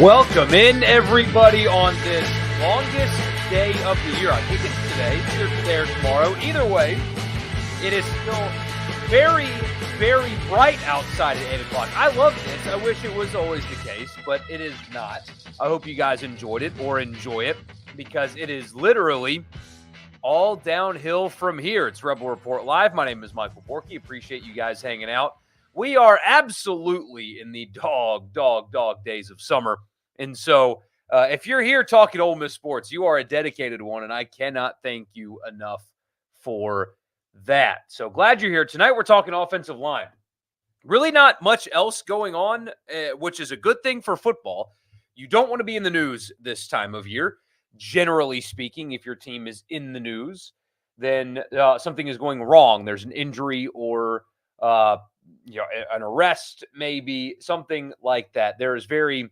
Welcome in, everybody, on this longest day of the year. I think it's today, either today or tomorrow. Either way, it is still very, very bright outside at 8 o'clock. I love this. I wish it was always the case, but it is not. I hope you guys enjoyed it or enjoy it, because it is literally all downhill from here. It's Rebel Report Live. My name is Michael Borky. Appreciate you guys hanging out. We are absolutely in the dog days of summer. And so if you're here talking Ole Miss sports, you are a dedicated one, and I cannot thank you enough for that. So glad you're here. Tonight we're talking offensive line. Really not much else going on, which is a good thing for football. You don't want to be in the news this time of year. Generally speaking, if your team is in the news, then something is going wrong. There's an injury or an arrest, maybe something like that. There is very,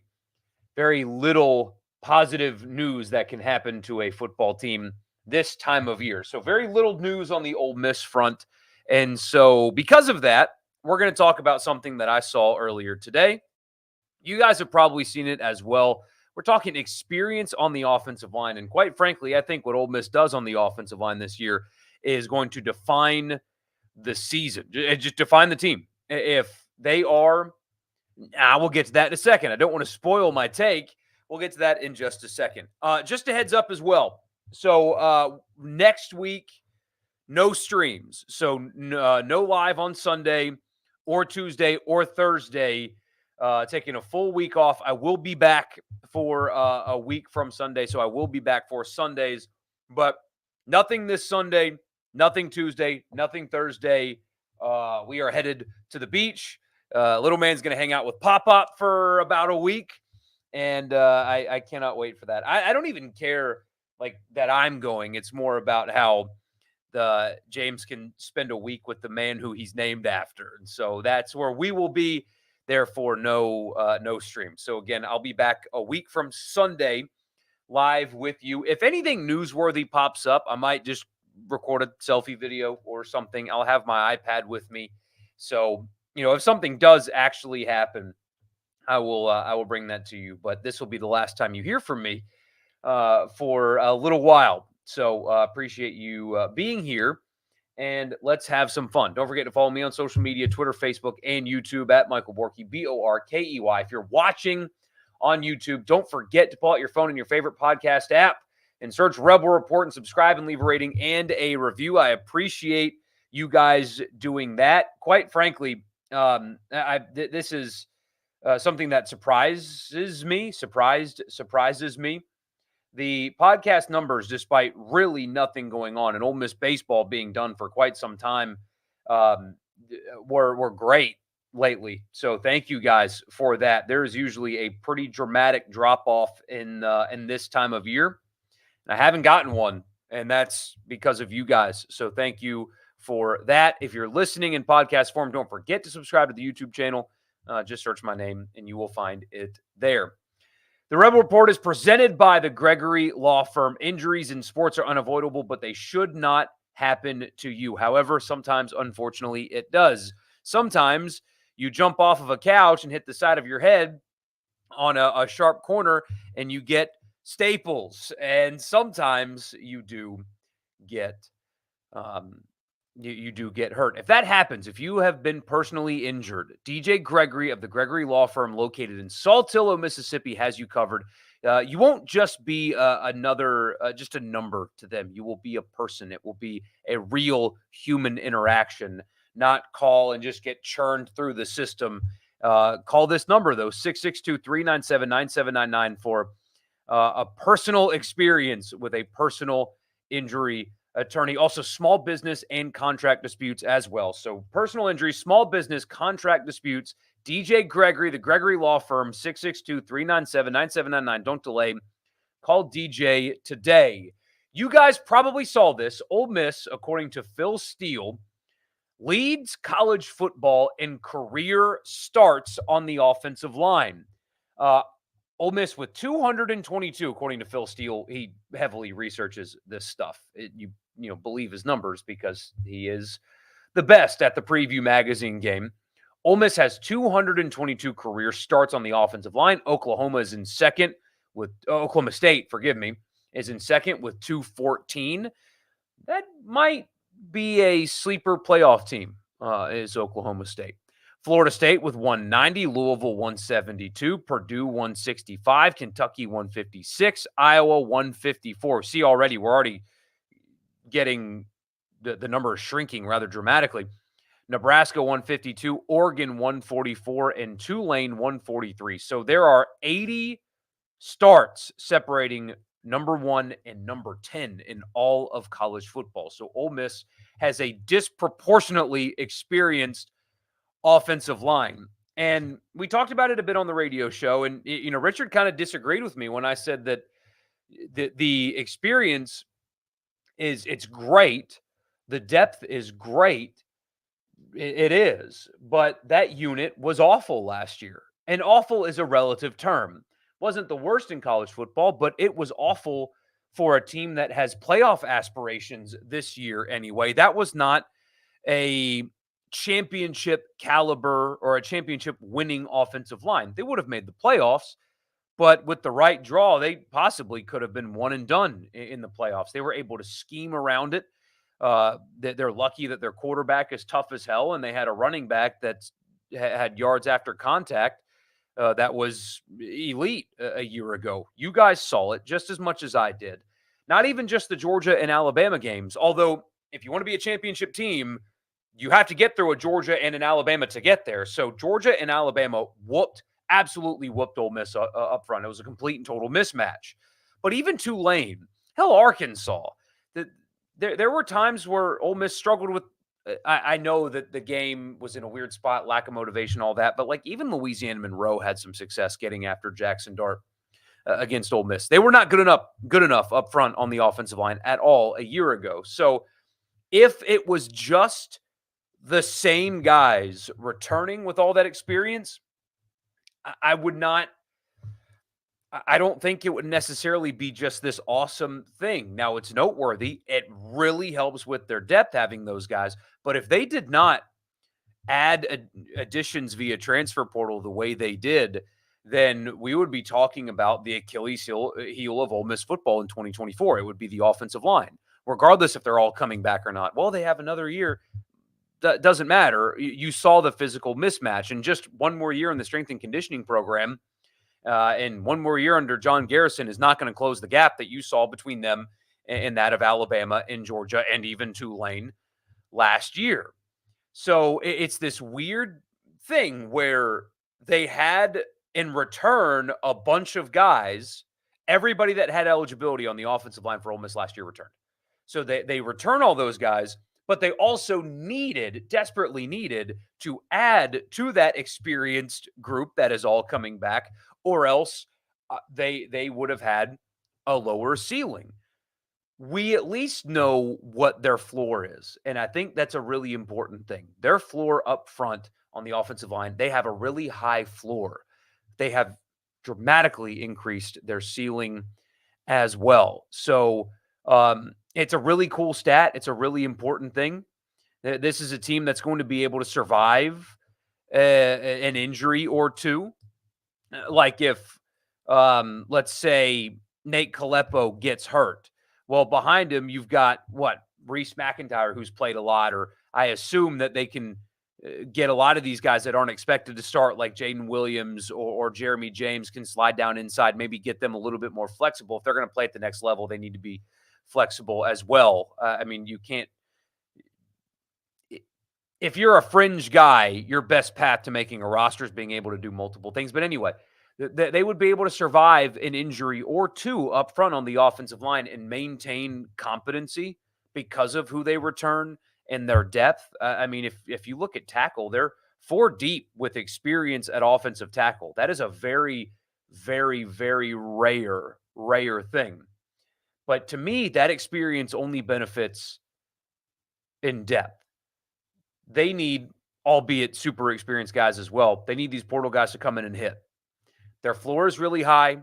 very little positive news that can happen to a football team this time of year. So very little news on the Ole Miss front. And so because of that, we're going to talk about something that I saw earlier today. You guys have probably seen it as well. We're talking experience on the offensive line. And quite frankly, I think what Ole Miss does on the offensive line this year is going to define the season, just define the team. If they are, we'll get to that in a second. I don't want to spoil my take. We'll get to that in just a second. Just a heads up as well. So next week, no streams. So no live on Sunday or Tuesday or Thursday. Taking a full week off. I will be back for a week from Sunday, so I will be back for Sundays, but nothing this Sunday, nothing Tuesday, nothing Thursday. We are headed to the beach. Little man's going to hang out with Pop-Up for about a week, and I cannot wait for that. I don't even care like that I'm going. It's more about how James can spend a week with the man who he's named after, and so that's where we will be. Therefore, no stream. So again, I'll be back a week from Sunday live with you. If anything newsworthy pops up, I might just record a selfie video or something. I'll have my iPad with me. So, if something does actually happen, I will bring that to you. But this will be the last time you hear from me for a little while. So appreciate you being here. And let's have some fun. Don't forget to follow me on social media, Twitter, Facebook, and YouTube at Michael Borky, Borkey. If you're watching on YouTube, don't forget to pull out your phone in your favorite podcast app and search Rebel Report and subscribe and leave a rating and a review. I appreciate you guys doing that. Quite frankly, this is something that surprises me. The podcast numbers, despite really nothing going on and Ole Miss baseball being done for quite some time, were great lately. So thank you guys for that. There is usually a pretty dramatic drop off in this time of year, and I haven't gotten one, and that's because of you guys. So thank you for that. If you're listening in podcast form, don't forget to subscribe to the YouTube channel. Just search my name, and you will find it there. The Rebel Report is presented by the Gregory Law Firm. Injuries in sports are unavoidable, but they should not happen to you. However, sometimes, unfortunately, it does. Sometimes you jump off of a couch and hit the side of your head on a sharp corner and you get staples. And sometimes you do get you do get hurt. If that happens, if you have been personally injured, DJ Gregory of the Gregory Law Firm located in Saltillo, Mississippi has you covered. You won't just be just a number to them. You will be a person. It will be a real human interaction, not call and just get churned through the system. Call this number, though, 662-397-9799 for a personal experience with a personal injury attorney. Also, small business and contract disputes as well. So personal injury, small business, contract disputes, DJ Gregory, the Gregory Law Firm, 662-397-9799. Don't delay. Call DJ today. You guys probably saw this. Ole Miss, according to Phil Steele, leads college football in career starts on the offensive line. Ole Miss with 222, according to Phil Steele. He heavily researches this stuff. You believe his numbers because he is the best at the preview magazine game. Ole Miss has 222 career starts on the offensive line. Oklahoma is in second with Oklahoma State, forgive me, is in second with 214. That might be a sleeper playoff team, is Oklahoma State. Florida State with 190, Louisville 172, Purdue 165, Kentucky 156, Iowa 154. See, already, we're already getting the number is shrinking rather dramatically. Nebraska 152, Oregon 144, and Tulane 143. So there are 80 starts separating number 1 and number 10 in all of college football. So Ole Miss has a disproportionately experienced offensive line. And we talked about it a bit on the radio show. And, Richard kind of disagreed with me when I said that the experience it's great. The depth is great. It is. But that unit was awful last year. And awful is a relative term. Wasn't the worst in college football, but it was awful for a team that has playoff aspirations this year anyway. That was not a championship caliber or a championship winning offensive line. They would have made the playoffs, but with the right draw, they possibly could have been one and done in the playoffs. They were able to scheme around it. They're lucky that their quarterback is tough as hell, and they had a running back that's had yards after contact that was elite a year ago. You guys saw it just as much as I did. Not even just the Georgia and Alabama games, although if you want to be a championship team, you have to get through a Georgia and an Alabama to get there. So Georgia and Alabama absolutely whooped Ole Miss up front. It was a complete and total mismatch. But even Tulane, hell, Arkansas, there were times where Ole Miss struggled with. I know that the game was in a weird spot, lack of motivation, all that. But like even Louisiana Monroe had some success getting after Jackson Dart against Ole Miss. They were not good enough up front on the offensive line at all a year ago. So if it was just the same guys returning with all that experience, I don't think it would necessarily be just this awesome thing. Now, it's noteworthy. It really helps with their depth having those guys. But if they did not add additions via transfer portal the way they did, then we would be talking about the Achilles heel of Ole Miss football in 2024. It would be the offensive line, regardless if they're all coming back or not. Well, they have another year. That doesn't matter. You saw the physical mismatch, and just one more year in the strength and conditioning program and one more year under John Garrison is not going to close the gap that you saw between them and that of Alabama and Georgia and even Tulane last year. So it's this weird thing where they had in return a bunch of guys, everybody that had eligibility on the offensive line for Ole Miss last year returned. So they return all those guys, but they also desperately needed to add to that experienced group that is all coming back, or else they would have had a lower ceiling. We at least know what their floor is, and I think that's a really important thing. Their floor up front on the offensive line, they have a really high floor. They have dramatically increased their ceiling as well. So it's a really cool stat. It's a really important thing. This is a team that's going to be able to survive an injury or two. Like if, let's say, Nate Kalepo gets hurt. Well, behind him, you've got, Reese McIntyre, who's played a lot, or I assume that they can get a lot of these guys that aren't expected to start, like Jaden Williams or Jeremy James, can slide down inside, maybe get them a little bit more flexible. If they're going to play at the next level, they need to be flexible as well. You can't. If you're a fringe guy, your best path to making a roster is being able to do multiple things. But anyway, they would be able to survive an injury or two up front on the offensive line and maintain competency because of who they return and their depth. If you look at tackle, they're 4 deep with experience at offensive tackle. That is a very, very, very rare thing. But to me, that experience only benefits in depth. They need, albeit super experienced guys as well, they need these portal guys to come in and hit. Their floor is really high,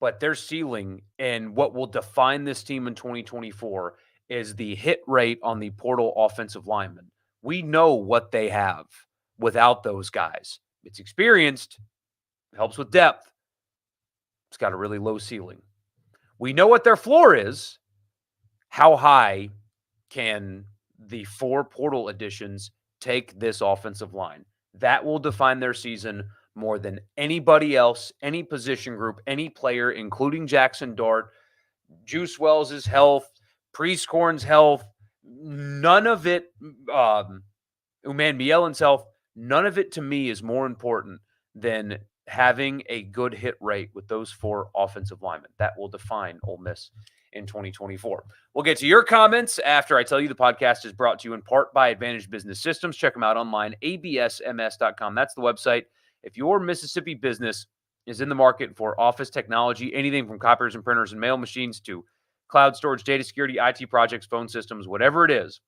but their ceiling and what will define this team in 2024 is the hit rate on the portal offensive linemen. We know what they have. without those guys. It's experienced, helps with depth. It's got a really low ceiling. We know what their floor is. How high can the 4 portal additions take this offensive line? That will define their season more than anybody else, any position group, any player, including Jackson Dart, Juice Wells' health, Priestcorn's health, none of it, Uman Mielen's health, none of it to me is more important than having a good hit rate with those 4 offensive linemen. That will define Ole Miss in 2024. We'll get to your comments after I tell you the podcast is brought to you in part by Advantage Business Systems. Check them out online, absms.com. That's the website. If your Mississippi business is in the market for office technology, anything from copiers and printers and mail machines to cloud storage, data security, IT projects, phone systems, whatever it is,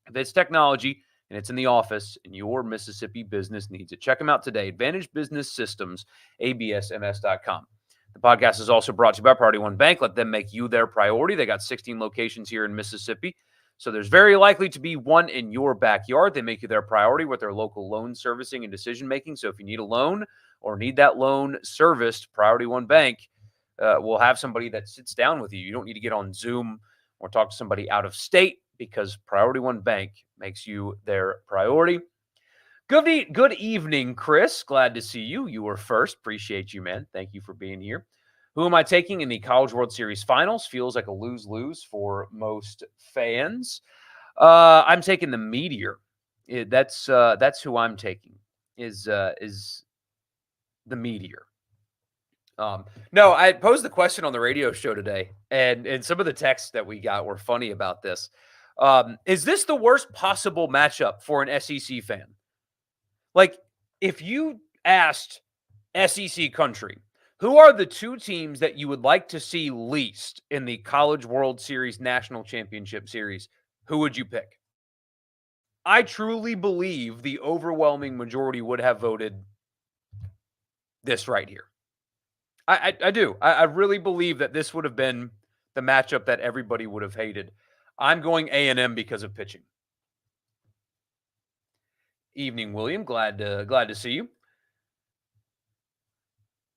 if it's technology and it's in the office and your Mississippi business needs it, check them out today. Advantage Business Systems, absms.com. The podcast is also brought to you by Priority One Bank. Let them make you their priority. They got 16 locations here in Mississippi, so there's very likely to be one in your backyard. They make you their priority with their local loan servicing and decision-making. So if you need a loan or need that loan serviced, Priority One Bank will have somebody that sits down with you. You don't need to get on Zoom or talk to somebody out of state because Priority One Bank makes you their priority. Good evening, Chris. Glad to see you. You were first. Appreciate you, man. Thank you for being here. Who am I taking in the College World Series Finals? Feels like a lose-lose for most fans. I'm taking the Meteor. That's who I'm taking. Is the Meteor. No, I posed the question on the radio show today, and some of the texts that we got were funny about this. Is this the worst possible matchup for an SEC fan? Like, if you asked SEC country, who are the 2 teams that you would like to see least in the College World Series National Championship Series, who would you pick? I truly believe the overwhelming majority would have voted this right here. I do. I really believe that this would have been the matchup that everybody would have hated. I'm going A&M because of pitching. Evening, William. Glad to see you.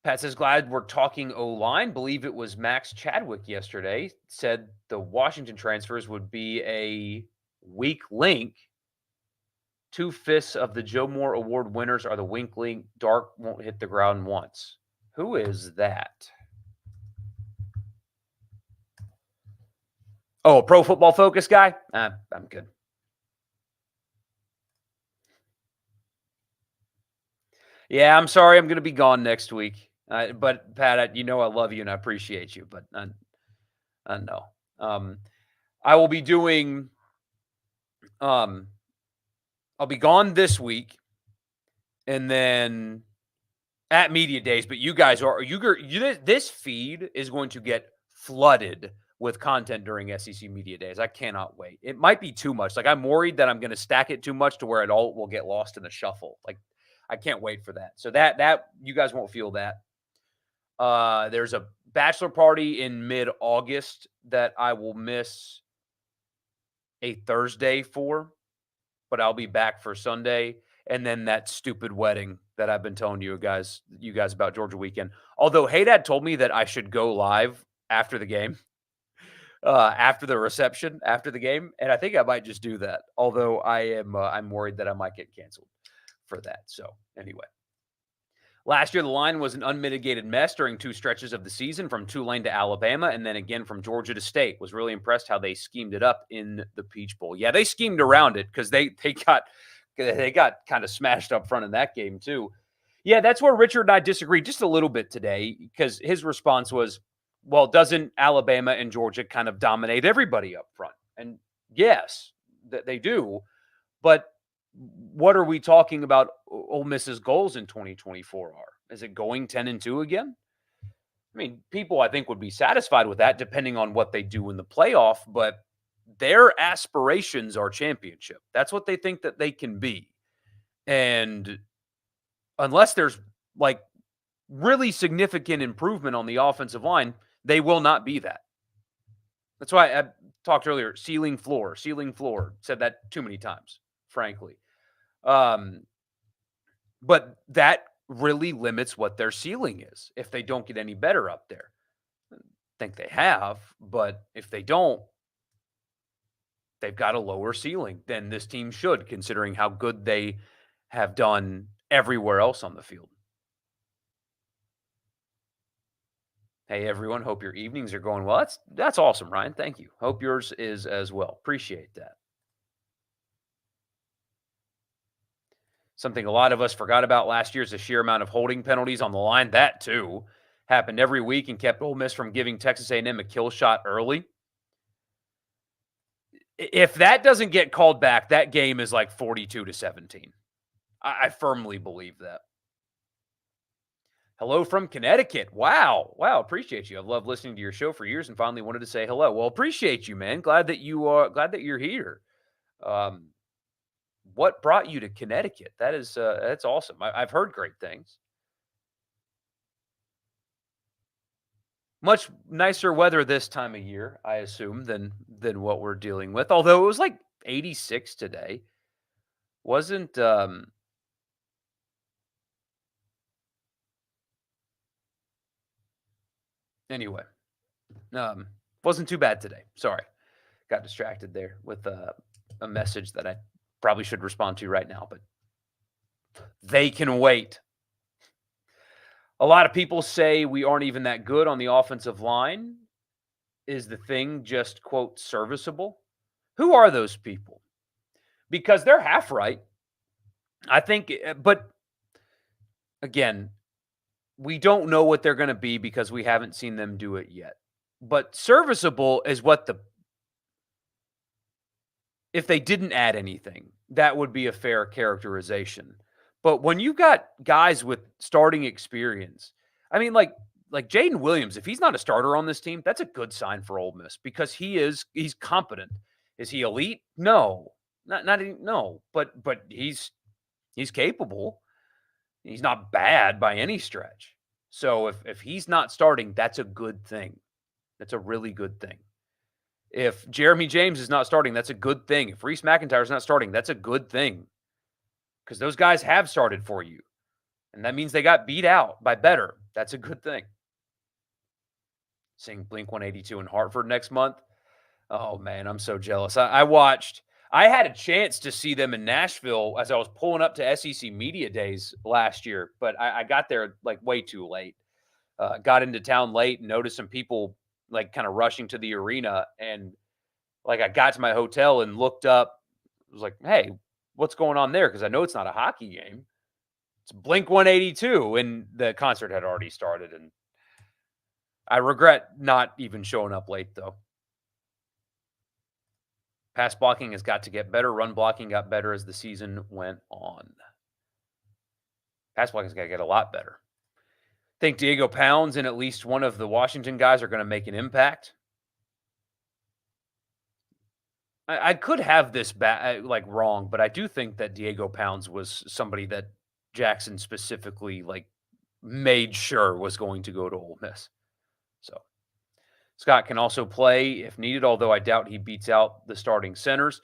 Pat says, glad we're talking O-line. Believe it was Max Chadwick yesterday said the Washington transfers would be a weak link. 2/5 of the Joe Moore Award winners are the weak link. Dark won't hit the ground once. Who is that? Oh, a Pro Football Focus guy? I'm good. Yeah, I'm sorry. I'm going to be gone next week. But Pat, you know I love you and I appreciate you. But no. I will be doing. I'll be gone this week, and then at media days. But you guys are this feed is going to get flooded with content during SEC media days. I cannot wait. It might be too much. Like, I'm worried that I'm going to stack it too much to where it all will get lost in the shuffle. Like, I can't wait for that. So that you guys won't feel that. There's a bachelor party in mid-August that I will miss a Thursday for, but I'll be back for Sunday. And then that stupid wedding that I've been telling you guys about Georgia weekend. Although Haydad told me that I should go live after the game, after the reception, after the game, and I think I might just do that. Although I'm worried that I might get canceled for that. So anyway. Last year, the line was an unmitigated mess during 2 stretches of the season, from Tulane to Alabama, and then again from Georgia to State. Was really impressed how they schemed it up in the Peach Bowl. Yeah, they schemed around it because they got kind of smashed up front in that game too. Yeah, that's where Richard and I disagreed just a little bit today, because his response was, well, doesn't Alabama and Georgia kind of dominate everybody up front? And yes, they do, but what are we talking about Ole Miss's goals in 2024 are? Is it going 10-2 again? I mean, people I think would be satisfied with that depending on what they do in the playoff, but their aspirations are championship. That's what they think that they can be. And unless there's like really significant improvement on the offensive line, they will not be that. That's why I talked earlier, ceiling floor, said that too many times, frankly. But that really limits what their ceiling is if they don't get any better up there. I think they have, but if they don't, they've got a lower ceiling than this team should, considering how good they have done everywhere else on the field. Hey everyone, hope your evenings are going well. That's awesome, Ryan. Thank you. Hope yours is as well. Appreciate that. Something a lot of us forgot about last year is the sheer amount of holding penalties on the line. That too happened every week and kept Ole Miss from giving Texas A&M a kill shot early. If that doesn't get called back, that game is like 42-17. I firmly believe that. Hello from Connecticut. Wow. Wow. Appreciate you. I've loved listening to your show for years and finally wanted to say hello. Well, appreciate you, man. Glad that you're here. Um, what brought you to Connecticut? That's awesome. I've heard great things. Much nicer weather this time of year, I assume, than what we're dealing with. Although it was like 86 today. Wasn't anyway. Wasn't too bad today. Sorry. Got distracted there with a message that I probably should respond to right now, but they can wait. A lot of people say we aren't even that good on the offensive line. Is the thing just, quote, serviceable? Who are those people? Because they're half right. I think, but again, we don't know what they're going to be because we haven't seen them do it yet. But serviceable is what if they didn't add anything, that would be a fair characterization. But when you've got guys with starting experience, I mean, like Jaden Williams, if he's not a starter on this team, that's a good sign for Ole Miss because he's competent. Is he elite? No, no. But he's capable. He's not bad by any stretch. So if he's not starting, that's a good thing. That's a really good thing. If Jeremy James is not starting, that's a good thing. If Reese McIntyre is not starting, that's a good thing. Because those guys have started for you. And that means they got beat out by better. That's a good thing. Seeing Blink 182 in Hartford next month. Oh, man, I'm so jealous. I had a chance to see them in Nashville as I was pulling up to SEC Media Days last year, but I got there like way too late. Got into town late and noticed some people like kind of rushing to the arena. And like I got to my hotel and looked up. I was like, hey, what's going on there? Because I know it's not a hockey game. It's Blink 182. And the concert had already started. And I regret not even showing up late, though. Pass blocking has got to get better. Run blocking got better as the season went on. Pass blocking's got to get a lot better. I think Diego Pounds and at least one of the Washington guys are going to make an impact. I could have this like wrong, but I do think that Diego Pounds was somebody that Jackson specifically like made sure was going to go to Ole Miss. So Scott can also play if needed, although I doubt he beats out the starting centers.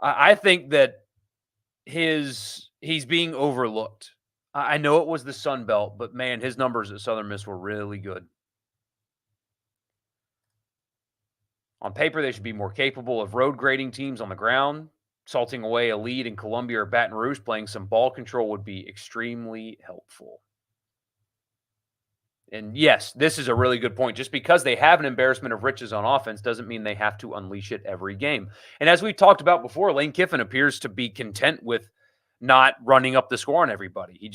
I think that he's being overlooked. I know it was the Sun Belt, but man, his numbers at Southern Miss were really good. On paper, they should be more capable of road grading teams on the ground. Salting away a lead in Columbia or Baton Rouge, playing some ball control would be extremely helpful. And yes, this is a really good point. Just because they have an embarrassment of riches on offense doesn't mean they have to unleash it every game. And as we talked about before, Lane Kiffin appears to be content with not running up the score on everybody. He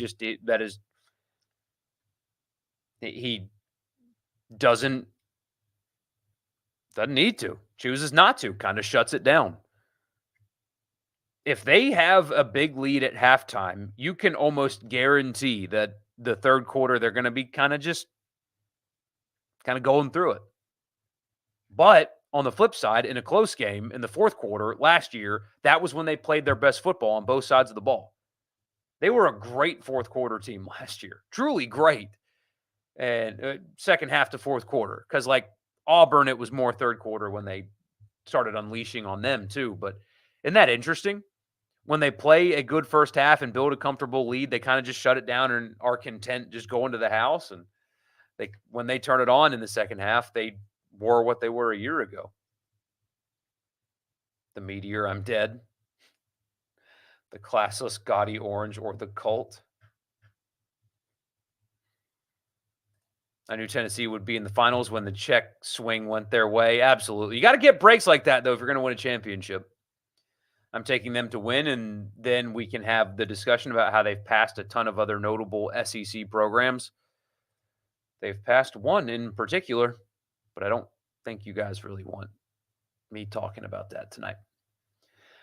doesn't need to, chooses not to, kind of shuts it down. If they have a big lead at halftime, you can almost guarantee that the third quarter, they're going to be kind of going through it. But on the flip side, in a close game in the fourth quarter last year, that was when they played their best football on both sides of the ball. They were a great fourth quarter team last year, truly great. And second half to fourth quarter, because like Auburn, it was more third quarter when they started unleashing on them too. But isn't that interesting? when they play a good first half and build a comfortable lead, they kind of just shut it down and are content just going to the house. And when they turn it on in the second half, they were what they were a year ago. The Meteor, I'm dead. The classless gaudy orange, or the cult. I knew Tennessee would be in the finals when the check swing went their way. Absolutely. You got to get breaks like that, though, if you're going to win a championship. I'm taking them to win, and then we can have the discussion about how they've passed a ton of other notable SEC programs. They've passed one in particular, but I don't think you guys really want me talking about that tonight.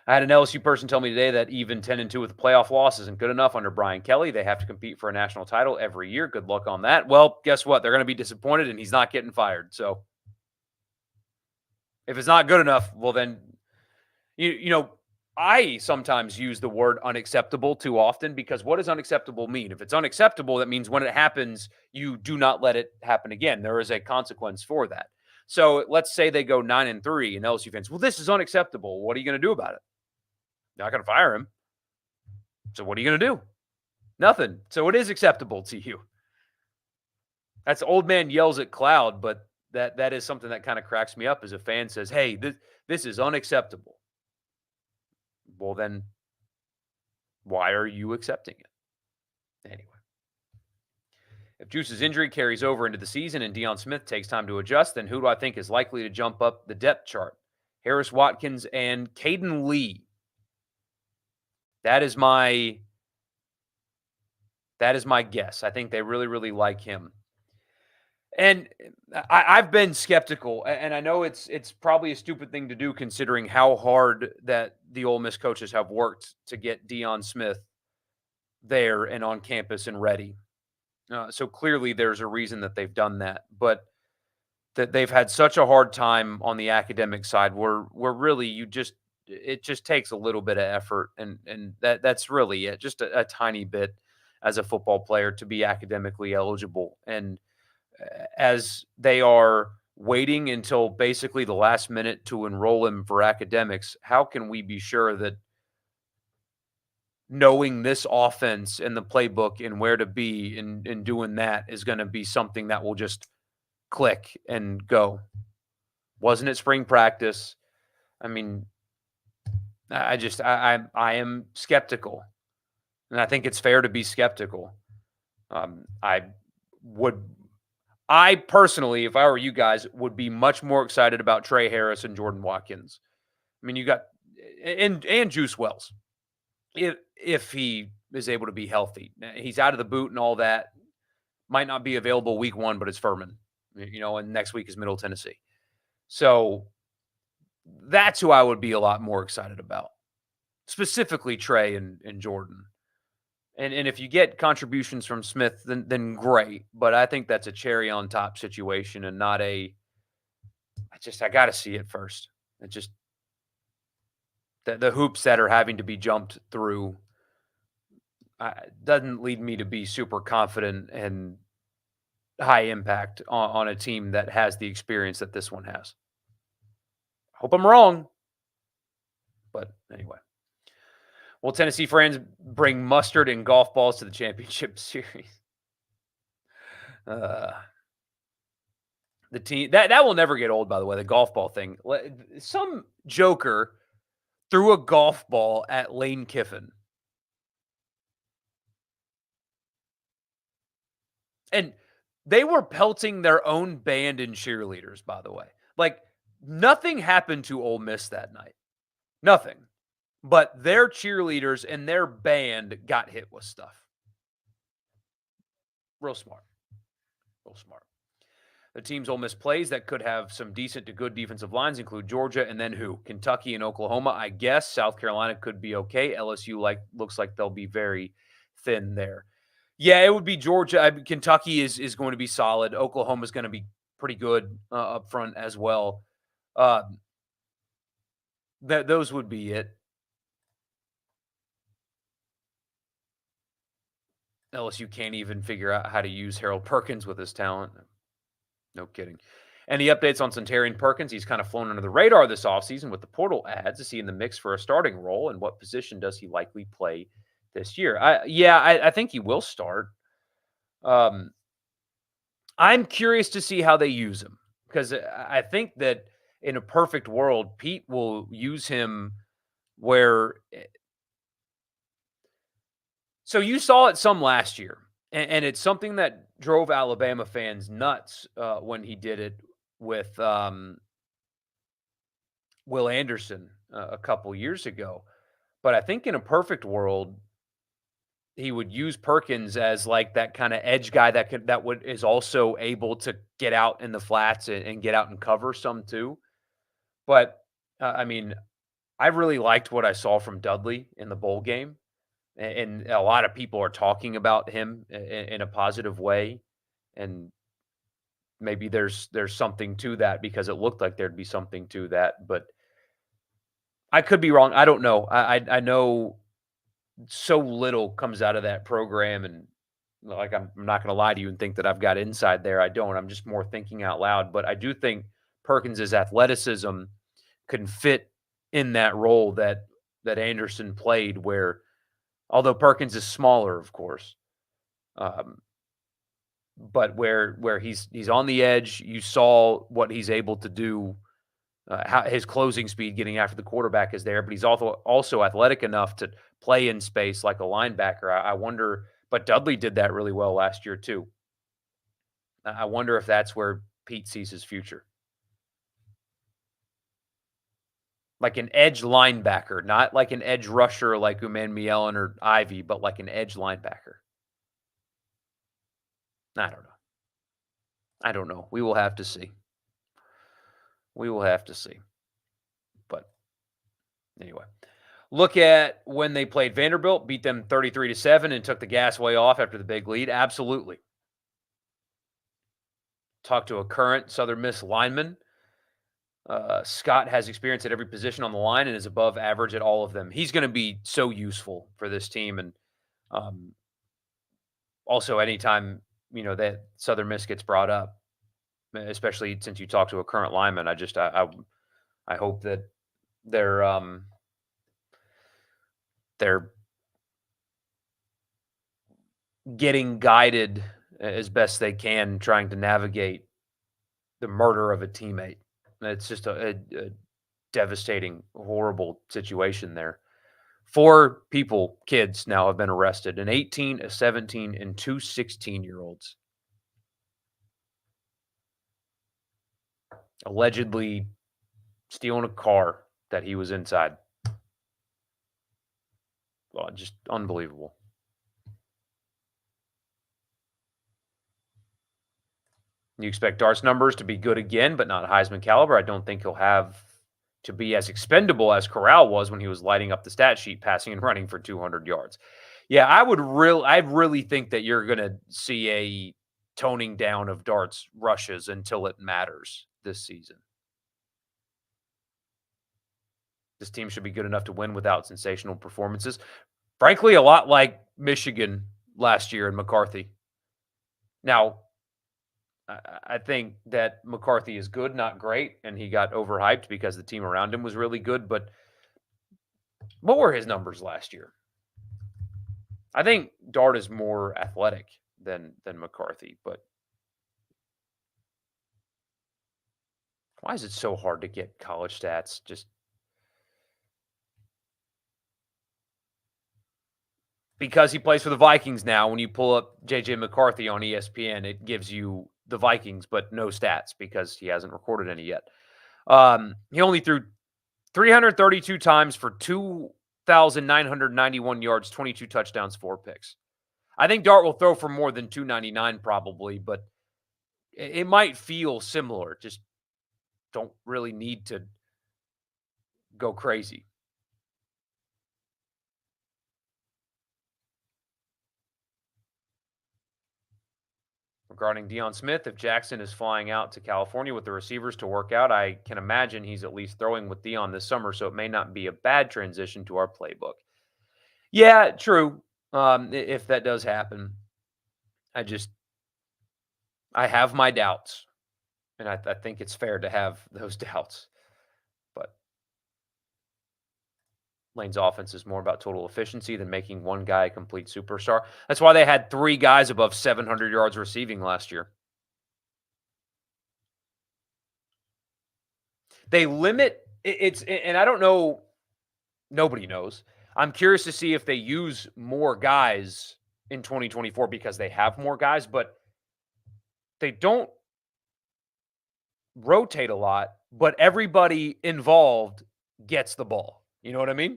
I had an LSU person tell me today that even 10-2 with a playoff loss isn't good enough under Brian Kelly. They have to compete for a national title every year. Good luck on that. Well, guess what? They're going to be disappointed, and he's not getting fired. So if it's not good enough, well, then, I sometimes use the word unacceptable too often, because what does unacceptable mean? If it's unacceptable, that means when it happens, you do not let it happen again. There is a consequence for that. So let's say they go 9-3 and LSU fans, well, this is unacceptable. What are you going to do about it? Not going to fire him. So what are you going to do? Nothing. So it is acceptable to you. That's old man yells at cloud, but that is something that kind of cracks me up as a fan says, hey, this is unacceptable. Well, then why are you accepting it? Anyway. If Juice's injury carries over into the season and Deion Smith takes time to adjust, then who do I think is likely to jump up the depth chart? Harris Watkins and Caden Lee. That is my guess. I think they really, really like him. And I've been skeptical, and I know it's probably a stupid thing to do considering how hard that the Ole Miss coaches have worked to get Deion Smith there and on campus and ready. So clearly there's a reason that they've done that. But that they've had such a hard time on the academic side where really it just takes a little bit of effort, and that's really it, just a tiny bit as a football player to be academically eligible. And as they are waiting until basically the last minute to enroll him for academics, how can we be sure that knowing this offense and the playbook and where to be in doing that is going to be something that will just click and go? Wasn't it spring practice? I mean, I am skeptical, and I think it's fair to be skeptical. I personally, if I were you guys, would be much more excited about Trey Harris and Jordan Watkins. I mean, you got and Juice Wells, if he is able to be healthy. He's out of the boot and all that. Might not be available week 1, but it's Furman, and next week is Middle Tennessee. So that's who I would be a lot more excited about, specifically Trey and Jordan. And if you get contributions from Smith, then great. But I think that's a cherry on top situation and not I got to see it first. It just the hoops that are having to be jumped through doesn't lead me to be super confident and high impact on a team that has the experience that this one has. Hope I'm wrong. But anyway. Will Tennessee fans bring mustard and golf balls to the championship series? The team that will never get old, by the way, the golf ball thing. Some joker threw a golf ball at Lane Kiffin. And they were pelting their own band and cheerleaders, by the way. Like, nothing happened to Ole Miss that night. Nothing. But their cheerleaders and their band got hit with stuff. Real smart. Real smart. The teams Ole Miss plays that could have some decent to good defensive lines include Georgia and then who? Kentucky and Oklahoma, I guess. South Carolina could be okay. LSU looks like they'll be very thin there. Yeah, it would be Georgia. Kentucky is going to be solid. Oklahoma is going to be pretty good up front as well. Those would be it. LSU can't even figure out how to use Harold Perkins with his talent. No kidding. Any updates on Centarian Perkins? He's kind of flown under the radar this offseason with the portal ads. Is he in the mix for a starting role? And what position does he likely play this year? I think he will start. I'm curious to see how they use him because I think that in a perfect world, Pete will use him where. So you saw it some last year, and it's something that drove Alabama fans nuts when he did it with Will Anderson a couple years ago. But I think in a perfect world, he would use Perkins as like that kind of edge guy that is also able to get out in the flats and get out and cover some too. But I mean, I really liked what I saw from Dudley in the bowl game, and a lot of people are talking about him in a positive way, and maybe there's something to that because it looked like there'd be something to that, but I could be wrong. I don't know. I know so little comes out of that program, and like I'm not going to lie to you and think that I've got inside there. I don't. I'm just more thinking out loud. But I do think Perkins's athleticism can fit in that role that Anderson played. Where although Perkins is smaller, of course, um, but where he's on the edge, you saw what he's able to do. How his closing speed getting after the quarterback is there, but he's also athletic enough to play in space like a linebacker. I wonder, but Dudley did that really well last year too. I wonder if that's where Pete sees his future, like an edge linebacker, not like an edge rusher like Uman Mielen or Ivy, but like an edge linebacker. I don't know. I don't know. We will have to see. We will have to see. But anyway. Look at when they played Vanderbilt, beat them 33-7 and took the gas way off after the big lead. Absolutely. Talked to a current Southern Miss lineman. Scott has experience at every position on the line and is above average at all of them. He's going to be so useful for this team. And also anytime, that Southern Miss gets brought up, especially since you talk to a current lineman, I hope that they're getting guided as best they can, trying to navigate the murder of a teammate. It's just a devastating, horrible situation there. 4 people, kids now have been arrested, an 18, a 17, and 2 16-year-olds. Allegedly stealing a car that he was inside. Well, just unbelievable. You expect Dart's numbers to be good again, but not Heisman caliber. I don't think he'll have to be as expendable as Corral was when he was lighting up the stat sheet, passing and running for 200 yards. Yeah, I really think that you're going to see a toning down of Dart's rushes until it matters this season. This team should be good enough to win without sensational performances. Frankly, a lot like Michigan last year in McCarthy. Now, I think that McCarthy is good, not great, and he got overhyped because the team around him was really good. But what were his numbers last year? I think Dart is more athletic than McCarthy, but why is it so hard to get college stats? Just because he plays for the Vikings now, when you pull up JJ McCarthy on ESPN, it gives you the Vikings, but no stats because he hasn't recorded any yet. He only threw 332 times for 2,991 yards, 22 touchdowns, 4 picks. I think Dart will throw for more than 299 probably, but it might feel similar. Just don't really need to go crazy. Regarding Deion Smith, if Jackson is flying out to California with the receivers to work out, I can imagine he's at least throwing with Deion this summer, so it may not be a bad transition to our playbook. Yeah, true. If that does happen, I have my doubts. And I think it's fair to have those doubts. But Lane's offense is more about total efficiency than making one guy a complete superstar. That's why they had 3 guys above 700 yards receiving last year. They limit it's and I don't know, nobody knows. I'm curious to see if they use more guys in 2024 because they have more guys, but they don't rotate a lot, but everybody involved gets the ball. You know what I mean?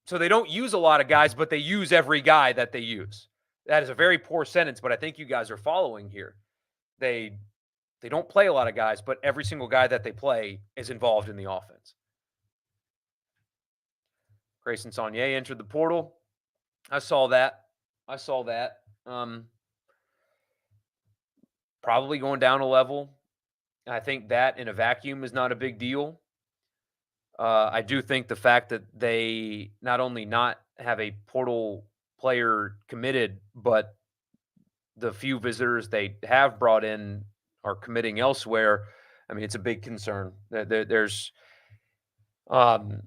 So they don't use a lot of guys, but they use every guy that they use. That is a very poor sentence, but I think you guys are following here. They they don't play a lot of guys, but every single guy that they play is involved in the offense. Grayson Saunier entered the portal. I saw that. I saw that. Probably going down a level. I think that in a vacuum is not a big deal. I do think the fact that they not only not have a portal player committed, but the few visitors they have brought in are committing elsewhere. I mean, it's a big concern. Um,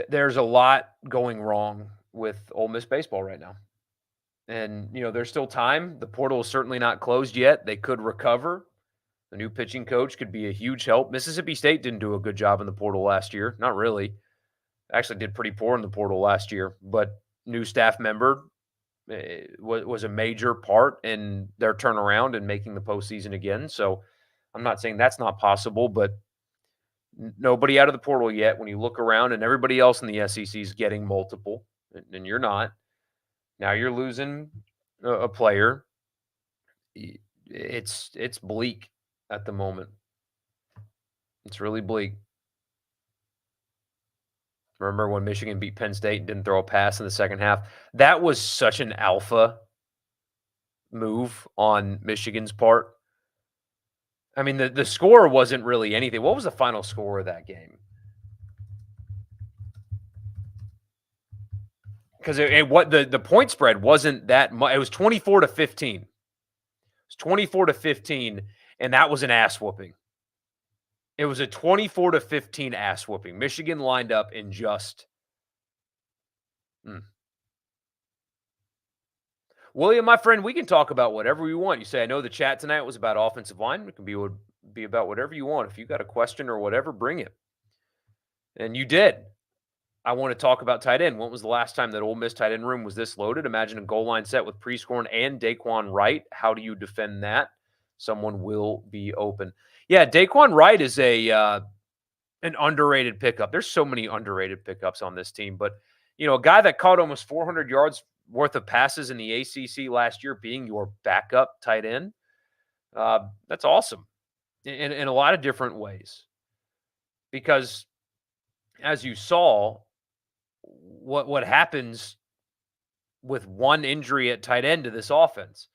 there's a lot going wrong with Ole Miss baseball right now. And, there's still time. The portal is certainly not closed yet. They could recover. The new pitching coach could be a huge help. Mississippi State didn't do a good job in the portal last year. Not really. Actually did pretty poor in the portal last year. But new staff member was a major part in their turnaround and making the postseason again. So I'm not saying that's not possible, but nobody out of the portal yet. When you look around and everybody else in the SEC is getting multiple, and you're not. Now you're losing a player. It's bleak at the moment. It's really bleak. Remember when Michigan beat Penn State and didn't throw a pass in the second half? That was such an alpha move on Michigan's part. I mean, the score wasn't really anything. What was the final score of that game? Because what the point spread wasn't that much. It was 24-15. It was 24-15, and that was an ass whooping. It was a 24-15 ass whooping. Michigan lined up in just. William, my friend, we can talk about whatever we want. You say, I know the chat tonight was about offensive line. It can be about whatever you want. If you got a question or whatever, bring it. And you did. I want to talk about tight end. When was the last time that Ole Miss tight end room was this loaded? Imagine a goal line set with Prescorn and Daquan Wright. How do you defend that? Someone will be open. Yeah, Daquan Wright is an underrated pickup. There's so many underrated pickups on this team, but a guy that caught almost 400 yards worth of passes in the ACC last year, being your backup tight end, that's awesome in a lot of different ways. Because as you saw, what happens with one injury at tight end to this offense.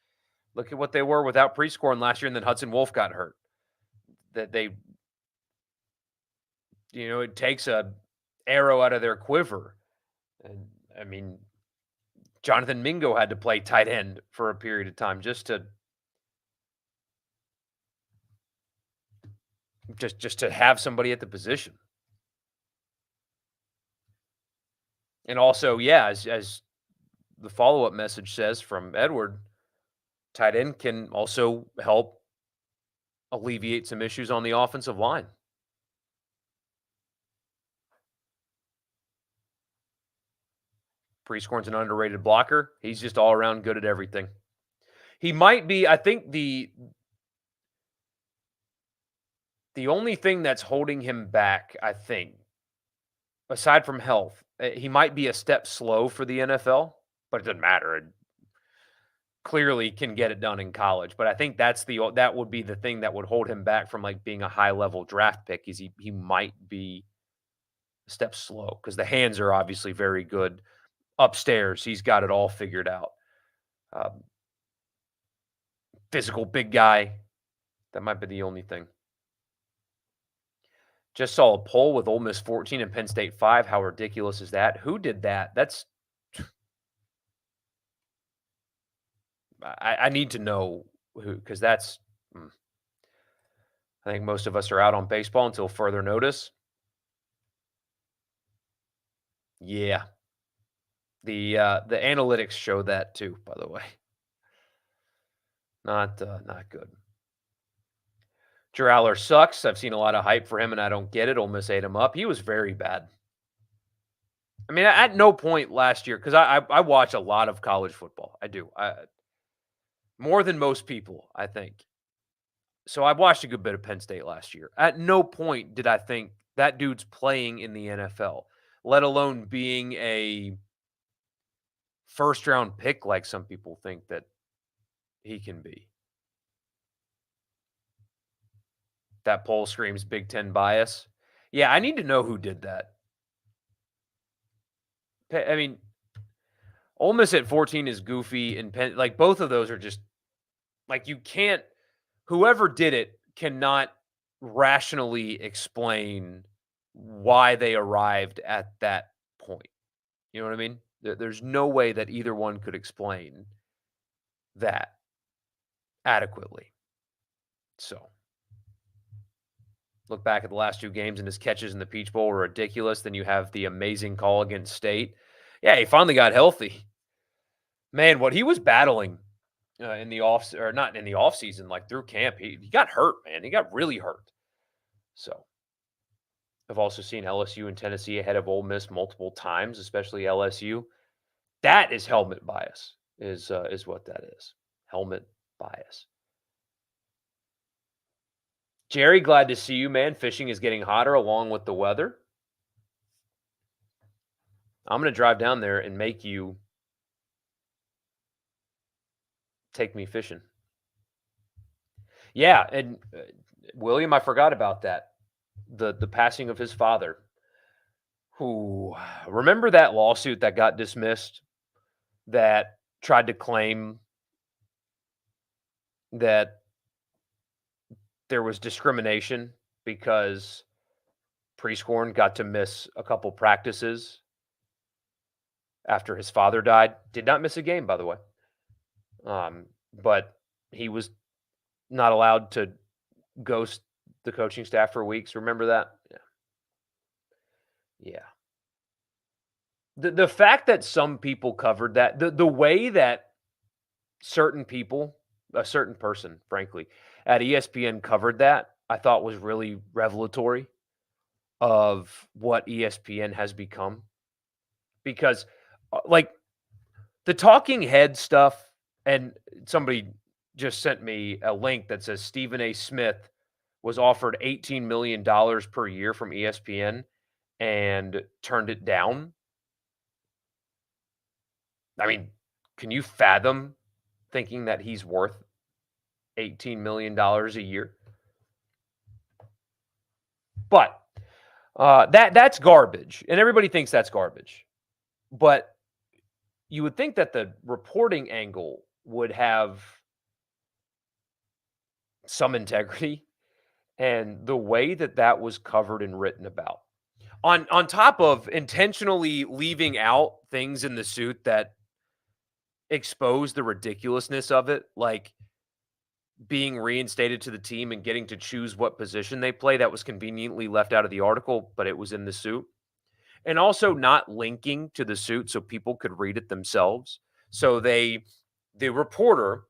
Look at what they were without Prescorn last year, and then Hudson Wolf got hurt. That they, it takes a arrow out of their quiver. And I mean, Jonathan Mingo had to play tight end for a period of time just to have somebody at the position. And also, yeah, as the follow-up message says from Edward, tight end can also help alleviate some issues on the offensive line. Prescorn's an underrated blocker. He's just all around good at everything. He might be, I think the only thing that's holding him back, I think, aside from health, he might be a step slow for the NFL, but it doesn't matter. It clearly can get it done in college. But I think that would be the thing that would hold him back from being a high-level draft pick, is he might be a step slow because the hands are obviously very good. Upstairs, he's got it all figured out. Physical, big guy. That might be the only thing. Just saw a poll with Ole Miss 14 and Penn State 5. How ridiculous is that? Who did that? I need to know who, because I think most of us are out on baseball until further notice. Yeah, the analytics show that too. By the way, not good. Drew Aller sucks. I've seen a lot of hype for him, and I don't get it. Ole Miss ate him up. He was very bad. I mean, at no point last year, because I watch a lot of college football. I do. More than most people, I think. So I watched a good bit of Penn State last year. At no point did I think that dude's playing in the NFL, let alone being a first round pick like some people think that he can be. That poll screams Big Ten bias. Yeah, I need to know who did that. I mean, Ole Miss at 14 is goofy, and Penn, like both of those are just like you can't. Whoever did it cannot rationally explain why they arrived at that point. You know what I mean? There's no way that either one could explain that adequately. So, look back at the last two games, and his catches in the Peach Bowl were ridiculous. Then you have the amazing call against State. Yeah, he finally got healthy. Man, what he was battling in the off, or not in the off season, like through camp, he got hurt. Man, he got really hurt. So, I've also seen LSU and Tennessee ahead of Ole Miss multiple times, especially LSU. That is helmet bias. Is what that is. Helmet bias. Jerry, glad to see you, man. Fishing is getting hotter along with the weather. I'm going to drive down there and make you take me fishing. Yeah, and William, I forgot about that. The passing of his father. Who remember that lawsuit that got dismissed that tried to claim that there was discrimination because Prescorn got to miss a couple practices after his father died. Did not miss a game, by the way. But he was not allowed to ghost the coaching staff for weeks. Remember that? Yeah. The fact that some people covered that, the way that certain people, a certain person, frankly, at ESPN covered that, I thought was really revelatory of what ESPN has become. Because, like, the talking head stuff, and somebody just sent me a link that says Stephen A. Smith was offered $18 million per year from ESPN and turned it down. I mean, can you fathom thinking that he's worth $18 million a year? But that's garbage, and everybody thinks that's garbage. But you would think that the reporting angle would have some integrity, and the way that that was covered and written about, on top of intentionally leaving out things in the suit that expose the ridiculousness of it, like being reinstated to the team and getting to choose what position they play, that was conveniently left out of the article, but it was in the suit. And also not linking to the suit so people could read it themselves. So the reporter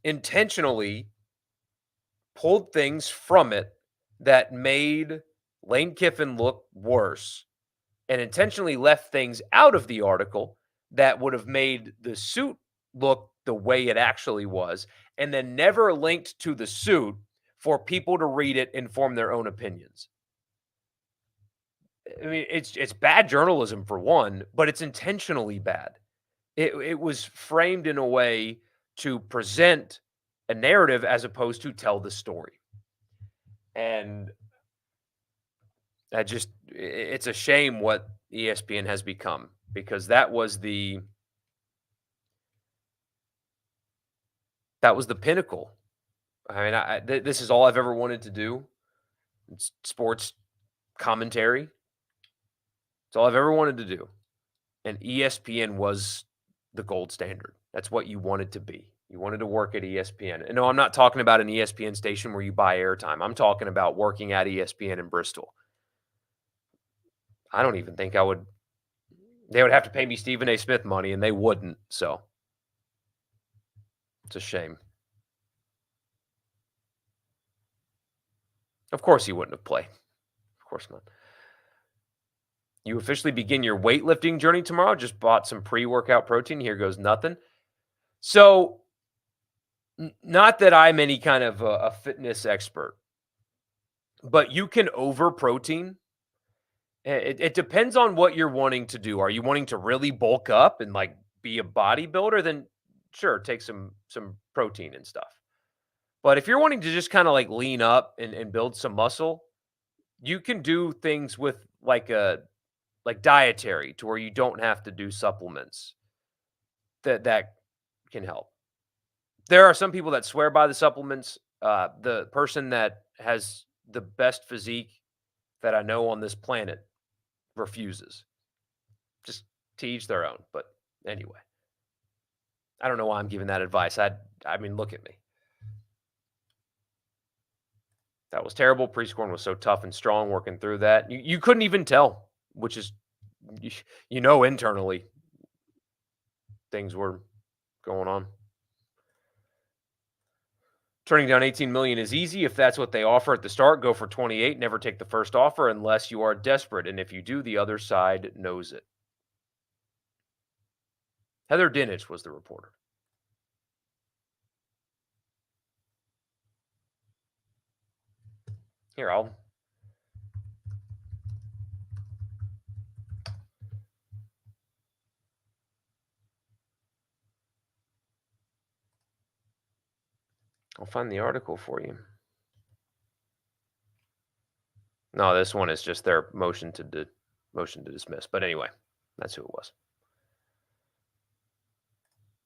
intentionally pulled things from it that made Lane Kiffin look worse and intentionally left things out of the article that would have made the suit look the way it actually was, and then never linked to the suit for people to read it and form their own opinions. I mean, it's bad journalism for one, but it's intentionally bad. It was framed in a way to present a narrative as opposed to tell the story. And it's a shame what ESPN has become, because that was the pinnacle. I mean, this is all I've ever wanted to do. It's sports commentary. It's all I've ever wanted to do. And ESPN was the gold standard. That's what you wanted to be. You wanted to work at ESPN. And no, I'm not talking about an ESPN station where you buy airtime. I'm talking about working at ESPN in Bristol. I don't even think I would. They would have to pay me Stephen A. Smith money, and they wouldn't. So it's a shame. Of course he wouldn't have played. Of course not. You officially begin your weightlifting journey tomorrow. Just bought some pre-workout protein. Here goes nothing. So, not that I'm any kind of a fitness expert, but you can over protein. It depends on what you're wanting to do. Are you wanting to really bulk up and like be a bodybuilder? Then sure, take some protein and stuff. But if you're wanting to just kind of like lean up and build some muscle, you can do things with like dietary to where you don't have to do supplements. That can help. There are some people that swear by the supplements. The person that has the best physique that I know on this planet refuses. Just to each their own. But anyway, I don't know why I'm giving that advice. I mean, look at me. That was terrible. Prescorn was so tough and strong working through that. You couldn't even tell, which is, internally things were going on. Turning down 18 million is easy. If that's what they offer at the start, go for 28. Never take the first offer unless you are desperate. And if you do, the other side knows it. Heather Dinich was the reporter. Here, I'll find the article for you. No, this one is just their motion to dismiss. But anyway, that's who it was.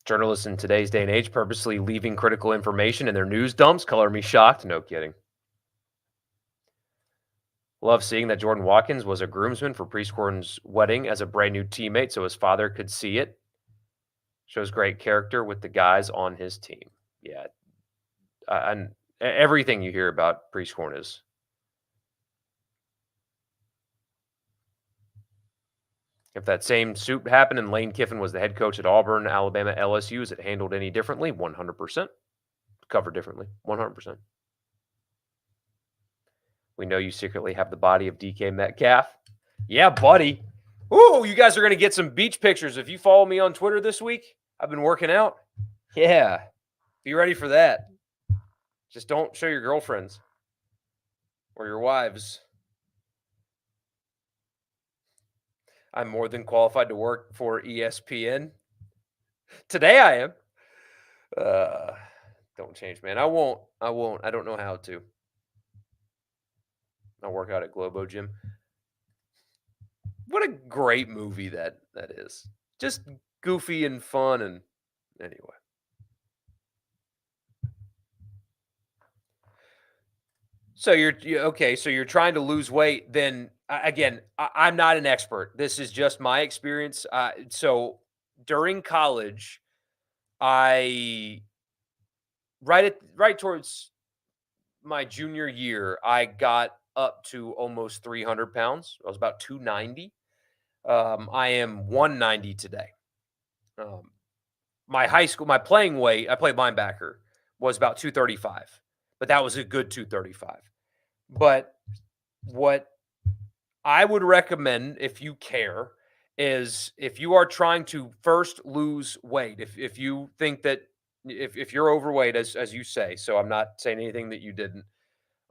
Journalists in today's day and age purposely leaving critical information in their news dumps. Color me shocked. No kidding. Love seeing that Jordan Watkins was a groomsman for Prescorn's wedding as a brand new teammate so his father could see it. Shows great character with the guys on his team. Yeah. And everything you hear about Prescorn is. If that same suit happened and Lane Kiffin was the head coach at Auburn, Alabama, LSU, is it handled any differently? 100%. Covered differently. 100%. We know you secretly have the body of DK Metcalf. Yeah, buddy. Ooh, you guys are going to get some beach pictures. If you follow me on Twitter this week, I've been working out. Yeah. Be ready for that. Just don't show your girlfriends or your wives. I'm more than qualified to work for ESPN. Today I am. Don't change, man. I won't. I don't know how to. I'll work out at Globo Gym. What a great movie that is. Just goofy and fun, and anyway. So you're okay. So you're trying to lose weight. Then again, I'm not an expert. This is just my experience. So during college, right towards my junior year, I got up to almost 300 pounds. I was about 290. I am 190 today. My playing weight, I played linebacker, was about 235, but that was a good 235. But what I would recommend, if you care, is if you are trying to first lose weight, if you think that if you're overweight, as you say, so I'm not saying anything that you didn't,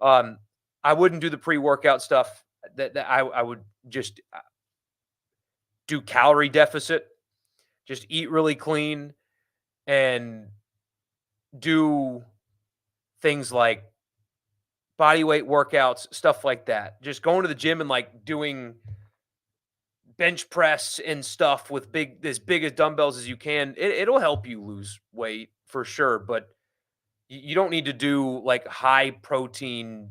I wouldn't do the pre-workout stuff. That I would just do calorie deficit, just eat really clean, and do things like body weight workouts, stuff like that. Just going to the gym and like doing bench press and stuff with as big as dumbbells as you can. It'll help you lose weight for sure, but you don't need to do like high protein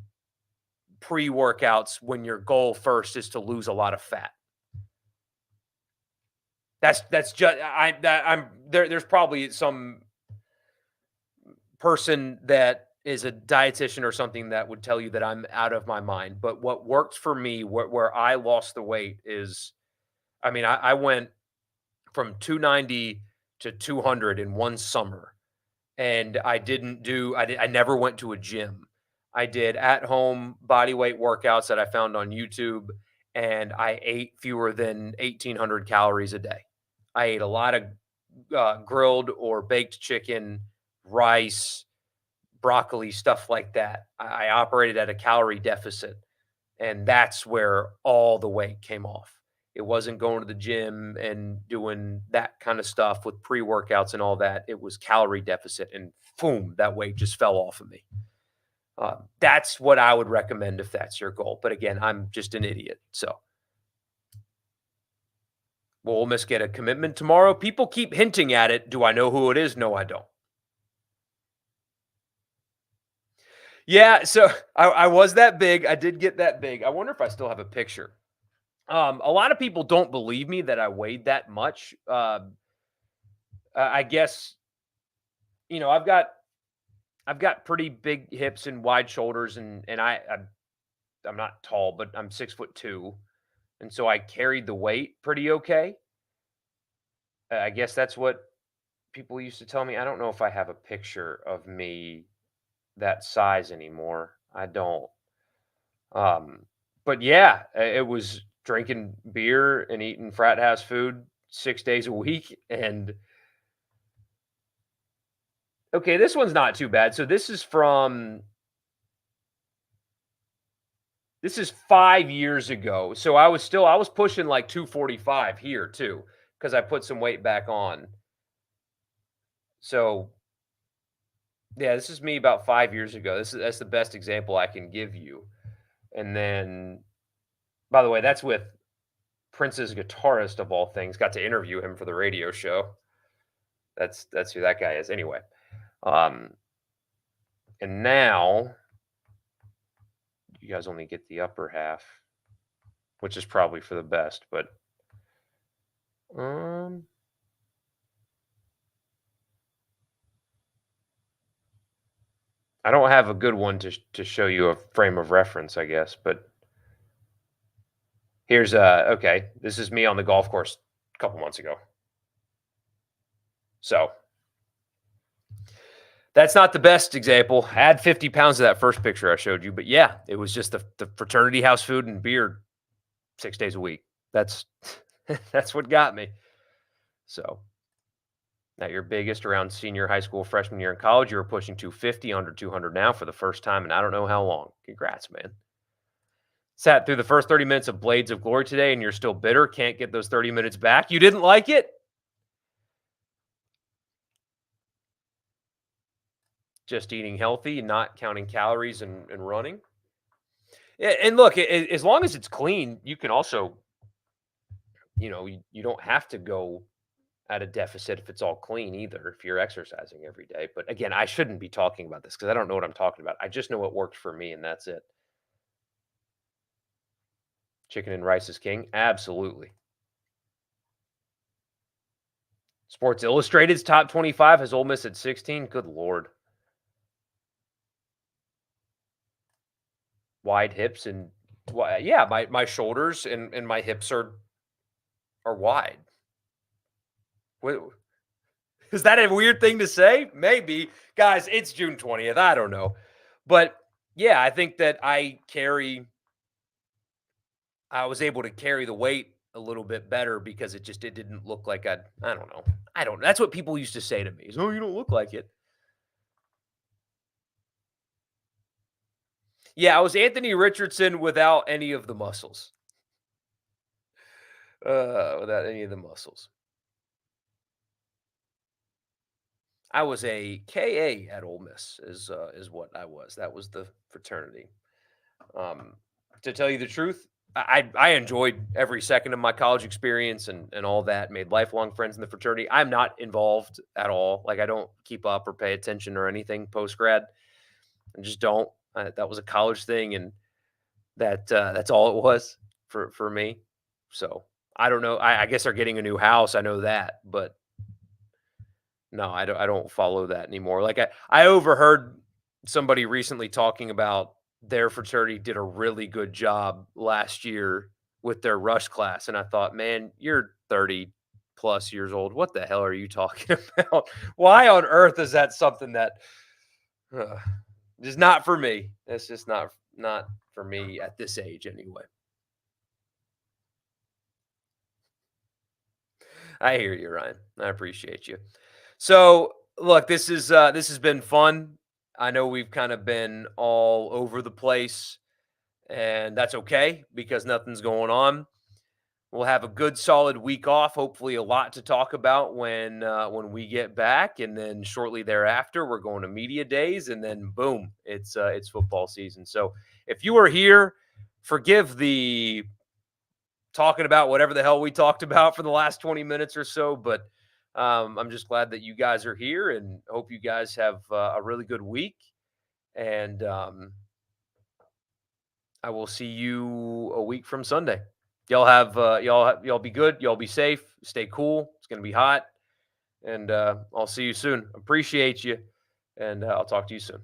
pre-workouts when your goal first is to lose a lot of fat. That's just I'm there. There's probably some person that is a dietitian or something that would tell you that I'm out of my mind. But what worked for me, where I lost the weight is, I mean, I went from 290 to 200 in one summer, and I never went to a gym. I did at home body weight workouts that I found on YouTube, and I ate fewer than 1,800 calories a day. I ate a lot of grilled or baked chicken, rice, broccoli, stuff like that. I operated at a calorie deficit, and that's where all the weight came off. It wasn't going to the gym and doing that kind of stuff with pre-workouts and all that. It was calorie deficit, and boom, that weight just fell off of me. That's what I would recommend if that's your goal. But again, I'm just an idiot. So, will Ole Miss get a commitment tomorrow? People keep hinting at it. Do I know who it is? No, I don't. Yeah, so I was that big. I did get that big. I wonder if I still have a picture. A lot of people don't believe me that I weighed that much. I guess I've got pretty big hips and wide shoulders, and I'm not tall, but I'm 6'2", and so I carried the weight pretty okay. I guess that's what people used to tell me. I don't know if I have a picture of me that size anymore. I don't. Um, but yeah, it was drinking beer and eating frat house food 6 days a week. And okay, this one's not too bad. So this is 5 years ago. So I was pushing like 245 here too, because I put some weight back on. So yeah, this is me about 5 years ago. That's the best example I can give you. And then, by the way, that's with Prince's guitarist of all things. Got to interview him for the radio show. That's who that guy is. Anyway, um, and now you guys only get the upper half, which is probably for the best. But um, I don't have a good one to show you a frame of reference, I guess. But here's okay. This is me on the golf course a couple months ago. So that's not the best example. Add 50 pounds to that first picture I showed you. But yeah, it was just the fraternity house food and beer 6 days a week. That's that's what got me. So at your biggest around senior high school, freshman year in college, you were pushing 250, under 200 now for the first time and I don't know how long. Congrats, man. Sat through the first 30 minutes of Blades of Glory today and you're still bitter. Can't get those 30 minutes back. You didn't like it? Just eating healthy, not counting calories and running. And look, as long as it's clean, you can also, you don't have to go at a deficit if it's all clean either, if you're exercising every day. But again, I shouldn't be talking about this because I don't know what I'm talking about. I just know what worked for me, and that's it. Chicken and rice is king. Absolutely. Sports Illustrated's top 25 has Ole Miss at 16. Good Lord. Wide hips and yeah, my shoulders and my hips are wide. Is that a weird thing to say? Maybe. Guys, it's June 20th. I don't know. But yeah, I think that I was able to carry the weight a little bit better because it didn't look like I don't know. I don't. That's what people used to say to me. Is, "Oh, you don't look like it." Yeah, I was Anthony Richardson without any of the muscles. Without any of the muscles. I was a KA at Ole Miss is what I was. That was the fraternity. Um, to tell you the truth, I enjoyed every second of my college experience and all that. Made lifelong friends in the fraternity. I'm not involved at all. Like I don't keep up or pay attention or anything post grad. I just don't. That was a college thing, and that's all it was for me. So I don't know. I guess they're getting a new house. I know that, but no, I don't follow that anymore. Like I overheard somebody recently talking about their fraternity did a really good job last year with their rush class, and I thought, man, you're 30 plus years old. What the hell are you talking about? Why on earth is that something that uh, is not for me? It's just not for me at this age anyway. I hear you, Ryan. I appreciate you. So, look, this has been fun. I know we've kind of been all over the place, and that's okay because nothing's going on. We'll have a good, solid week off. Hopefully, a lot to talk about when we get back, and then shortly thereafter, we're going to media days, and then boom, it's football season. So, if you are here, forgive the talking about whatever the hell we talked about for the last 20 minutes or so. But I'm just glad that you guys are here and hope you guys have a really good week. And I will see you a week from Sunday. Y'all be good. Y'all be safe. Stay cool. It's gonna be hot, and I'll see you soon. Appreciate you, and I'll talk to you soon.